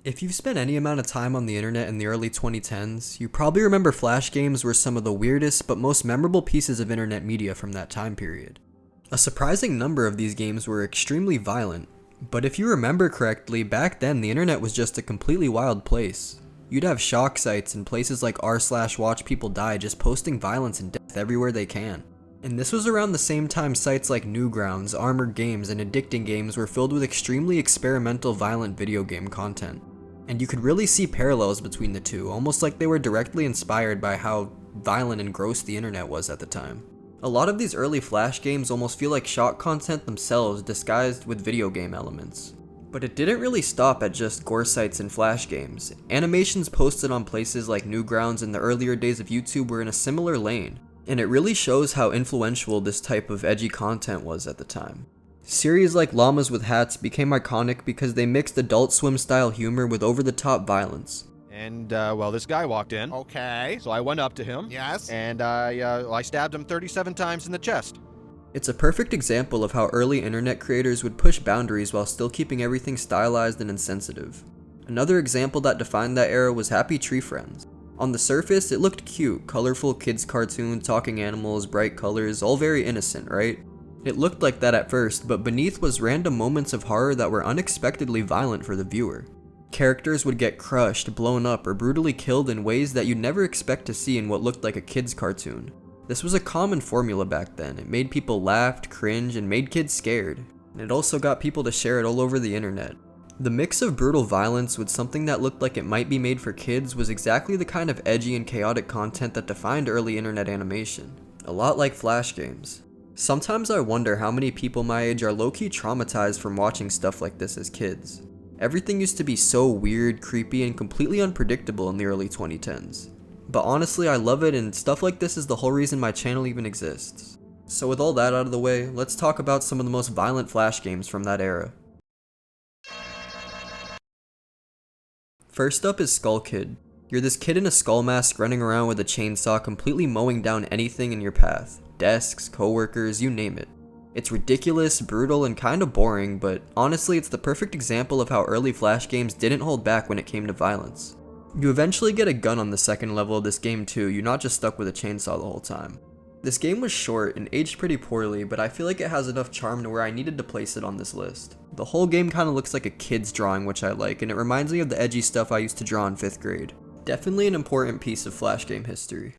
If you've spent any amount of time on the internet in the early 2010s, you probably remember Flash games were some of the weirdest but most memorable pieces of internet media from that time period. A surprising number of these games were extremely violent, but if you remember correctly, back then the internet was just a completely wild place. You'd have shock sites and places like r/watchpeopledie just posting violence and death everywhere they can. And this was around the same time sites like Newgrounds, Armored Games, and Addicting Games were filled with extremely experimental violent video game content. And you could really see parallels between the two, almost like they were directly inspired by how violent and gross the internet was at the time. A lot of these early Flash games almost feel like shock content themselves disguised with video game elements. But it didn't really stop at just gore sites and Flash games. Animations posted on places like Newgrounds in the earlier days of YouTube were in a similar lane, and it really shows how influential this type of edgy content was at the time. Series like Llamas with Hats became iconic because they mixed Adult Swim style humor with over-the-top violence. And, well, this guy walked in. Okay. So I went up to him. Yes. And I stabbed him 37 times in the chest. It's a perfect example of how early internet creators would push boundaries while still keeping everything stylized and insensitive. Another example that defined that era was Happy Tree Friends. On the surface, it looked cute, colorful kids cartoon, talking animals, bright colors, all very innocent, right? It looked like that at first, but beneath was random moments of horror that were unexpectedly violent for the viewer. Characters would get crushed, blown up, or brutally killed in ways that you'd never expect to see in what looked like a kid's cartoon. This was a common formula back then. It made people laugh, cringe, and made kids scared. And it also got people to share it all over the internet. The mix of brutal violence with something that looked like it might be made for kids was exactly the kind of edgy and chaotic content that defined early internet animation. A lot like Flash games. Sometimes I wonder how many people my age are low-key traumatized from watching stuff like this as kids. Everything used to be so weird, creepy, and completely unpredictable in the early 2010s. But honestly, I love it, and stuff like this is the whole reason my channel even exists. So with all that out of the way, let's talk about some of the most violent Flash games from that era. First up is Skull Kid. You're this kid in a skull mask running around with a chainsaw completely mowing down anything in your path. Desks, coworkers, you name it. It's ridiculous, brutal, and kinda boring, but honestly it's the perfect example of how early Flash games didn't hold back when it came to violence. You eventually get a gun on the second level of this game too, you're not just stuck with a chainsaw the whole time. This game was short and aged pretty poorly, but I feel like it has enough charm to where I needed to place it on this list. The whole game kinda looks like a kid's drawing, which I like, and it reminds me of the edgy stuff I used to draw in 5th grade. Definitely an important piece of Flash game history.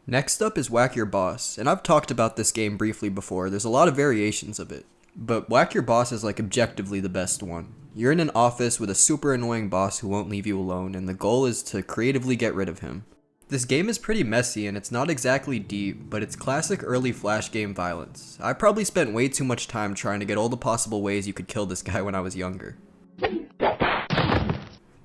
Next up is Whack Your Boss, and I've talked about this game briefly before. There's a lot of variations of it, but Whack Your Boss is like objectively the best one. You're in an office with a super annoying boss who won't leave you alone, and the goal is to creatively get rid of him. This game is pretty messy and it's not exactly deep, but it's classic early Flash game violence. I probably spent way too much time trying to get all the possible ways you could kill this guy when I was younger.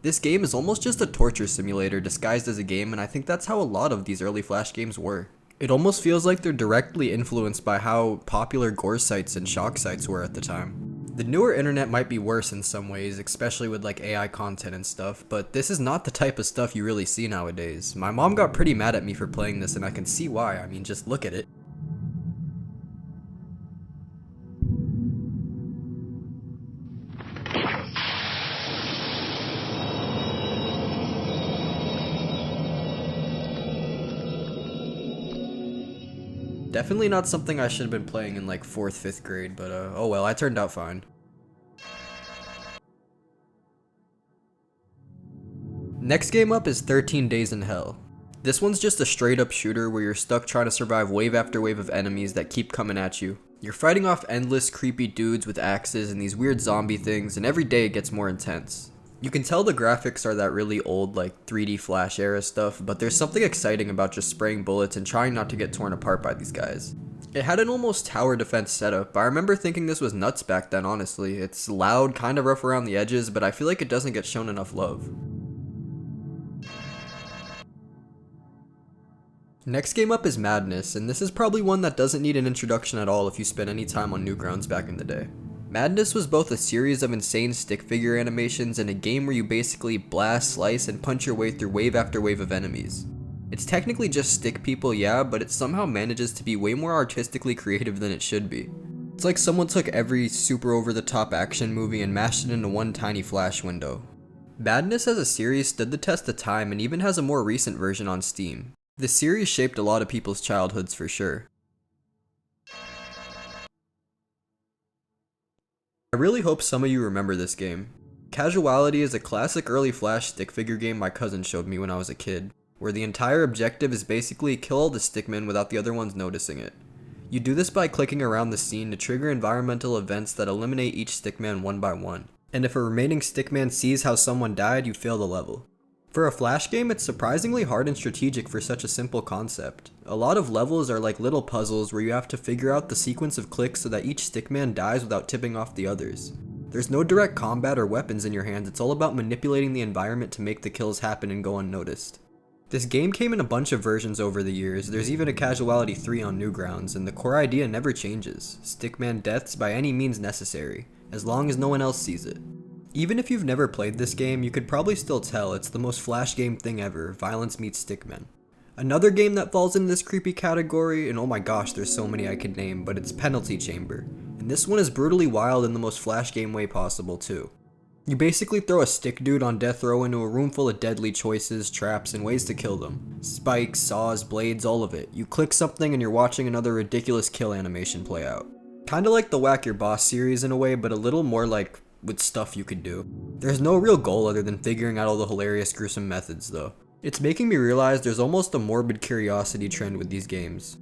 This game is almost just a torture simulator disguised as a game, and I think that's how a lot of these early Flash games were. It almost feels like they're directly influenced by how popular gore sites and shock sites were at the time. The newer internet might be worse in some ways, especially with like AI content and stuff, but this is not the type of stuff you really see nowadays. My mom got pretty mad at me for playing this, and I can see why. I mean, just look at it. Definitely not something I should have been playing in like 4th, 5th grade, but oh well, I turned out fine. Next game up is 13 Days in Hell. This one's just a straight up shooter where you're stuck trying to survive wave after wave of enemies that keep coming at you. You're fighting off endless creepy dudes with axes and these weird zombie things, and every day it gets more intense. You can tell the graphics are that really old like 3D Flash era stuff, but there's something exciting about just spraying bullets and trying not to get torn apart by these guys. It had an almost tower defense setup, but I remember thinking this was nuts back then, honestly. It's loud, kinda rough around the edges, but I feel like it doesn't get shown enough love. Next game up is Madness, and this is probably one that doesn't need an introduction at all if you spent any time on Newgrounds back in the day. Madness was both a series of insane stick figure animations and a game where you basically blast, slice, and punch your way through wave after wave of enemies. It's technically just stick people, yeah, but it somehow manages to be way more artistically creative than it should be. It's like someone took every super over-the-top action movie and mashed it into one tiny flash window. Madness as a series stood the test of time and even has a more recent version on Steam. This series shaped a lot of people's childhoods for sure. I really hope some of you remember this game. Casuality is a classic early Flash stick figure game my cousin showed me when I was a kid, where the entire objective is basically kill all the stickmen without the other ones noticing it. You do this by clicking around the scene to trigger environmental events that eliminate each stickman one by one, and if a remaining stickman sees how someone died, you fail the level. For a Flash game, it's surprisingly hard and strategic for such a simple concept. A lot of levels are like little puzzles where you have to figure out the sequence of clicks so that each stickman dies without tipping off the others. There's no direct combat or weapons in your hands, it's all about manipulating the environment to make the kills happen and go unnoticed. This game came in a bunch of versions over the years, there's even a Casuality 3 on Newgrounds, and the core idea never changes. Stickman deaths by any means necessary, as long as no one else sees it. Even if you've never played this game, you could probably still tell it's the most Flash game thing ever, violence meets stickmen. Another game that falls in this creepy category, and oh my gosh, there's so many I could name, but it's Penalty Chamber. And this one is brutally wild in the most Flash game way possible too. You basically throw a stick dude on death row into a room full of deadly choices, traps, and ways to kill them. Spikes, saws, blades, all of it. You click something and you're watching another ridiculous kill animation play out. Kinda like the Whack Your Boss series in a way, but a little more like with stuff you could do. There's no real goal other than figuring out all the hilarious gruesome methods though. It's making me realize there's almost a morbid curiosity trend with these games.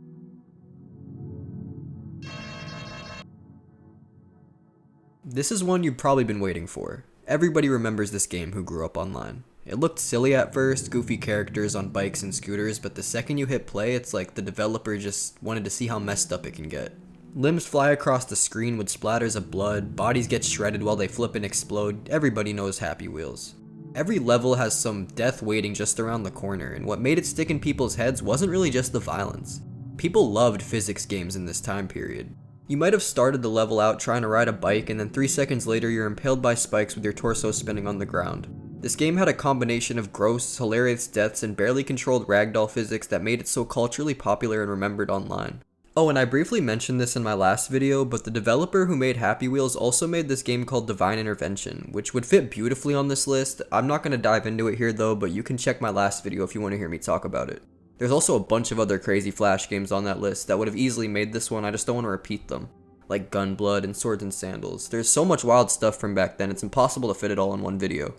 This is one you've probably been waiting for. Everybody remembers this game who grew up online. It looked silly at first, goofy characters on bikes and scooters, but the second you hit play, it's like the developer just wanted to see how messed up it can get. Limbs fly across the screen with splatters of blood, bodies get shredded while they flip and explode, everybody knows Happy Wheels. Every level has some death waiting just around the corner, and what made it stick in people's heads wasn't really just the violence. People loved physics games in this time period. You might have started the level out trying to ride a bike and then 3 seconds later you're impaled by spikes with your torso spinning on the ground. This game had a combination of gross, hilarious deaths and barely controlled ragdoll physics that made it so culturally popular and remembered online. Oh, and I briefly mentioned this in my last video, but the developer who made Happy Wheels also made this game called Divine Intervention, which would fit beautifully on this list. I'm not going to dive into it here though, but you can check my last video if you want to hear me talk about it. There's also a bunch of other crazy Flash games on that list that would have easily made this one, I just don't want to repeat them. Like Gunblood and Swords and Sandals. There's so much wild stuff from back then, it's impossible to fit it all in one video.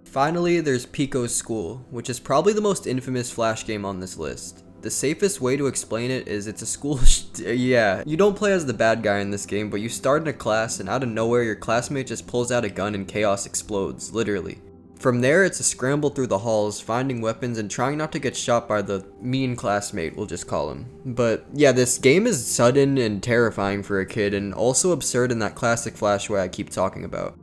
Finally, there's Pico's School, which is probably the most infamous Flash game on this list. The safest way to explain it is it's a school yeah, you don't play as the bad guy in this game, but you start in a class and out of nowhere your classmate just pulls out a gun and chaos explodes, literally. From there, it's a scramble through the halls, finding weapons and trying not to get shot by the mean classmate, we'll just call him. But yeah, this game is sudden and terrifying for a kid, and also absurd in that classic Flash way I keep talking about.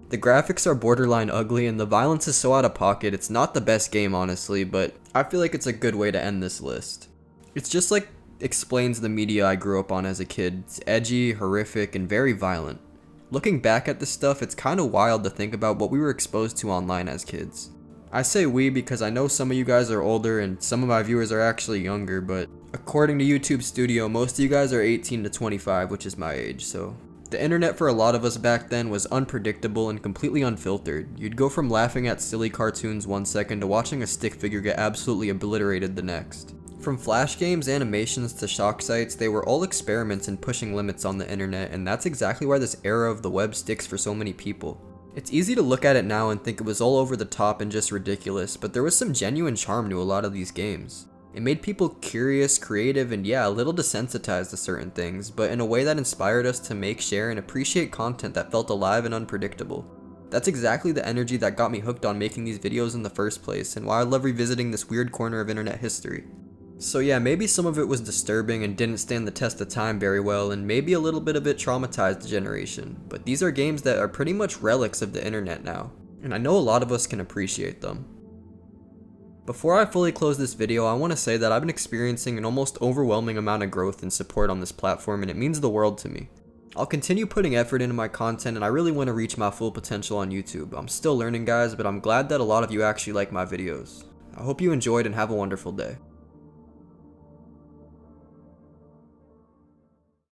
The graphics are borderline ugly, and the violence is so out of pocket, it's not the best game honestly, but I feel like it's a good way to end this list. It's just like explains the media I grew up on as a kid. It's edgy, horrific, and very violent. Looking back at this stuff, it's kinda wild to think about what we were exposed to online as kids. I say we because I know some of you guys are older and some of my viewers are actually younger, but according to YouTube Studio, most of you guys are 18 to 25, which is my age, so. The internet for a lot of us back then was unpredictable and completely unfiltered. You'd go from laughing at silly cartoons 1 second to watching a stick figure get absolutely obliterated the next. From Flash games, animations, to shock sites, they were all experiments in pushing limits on the internet, and that's exactly why this era of the web sticks for so many people. It's easy to look at it now and think it was all over the top and just ridiculous, but there was some genuine charm to a lot of these games. It made people curious, creative, and yeah, a little desensitized to certain things, but in a way that inspired us to make, share, and appreciate content that felt alive and unpredictable. That's exactly the energy that got me hooked on making these videos in the first place, and why I love revisiting this weird corner of internet history. So yeah, maybe some of it was disturbing and didn't stand the test of time very well, and maybe a little bit of it traumatized the generation, but these are games that are pretty much relics of the internet now, and I know a lot of us can appreciate them. Before I fully close this video, I want to say that I've been experiencing an almost overwhelming amount of growth and support on this platform, and it means the world to me. I'll continue putting effort into my content, and I really want to reach my full potential on YouTube. I'm still learning, guys, but I'm glad that a lot of you actually like my videos. I hope you enjoyed and have a wonderful day.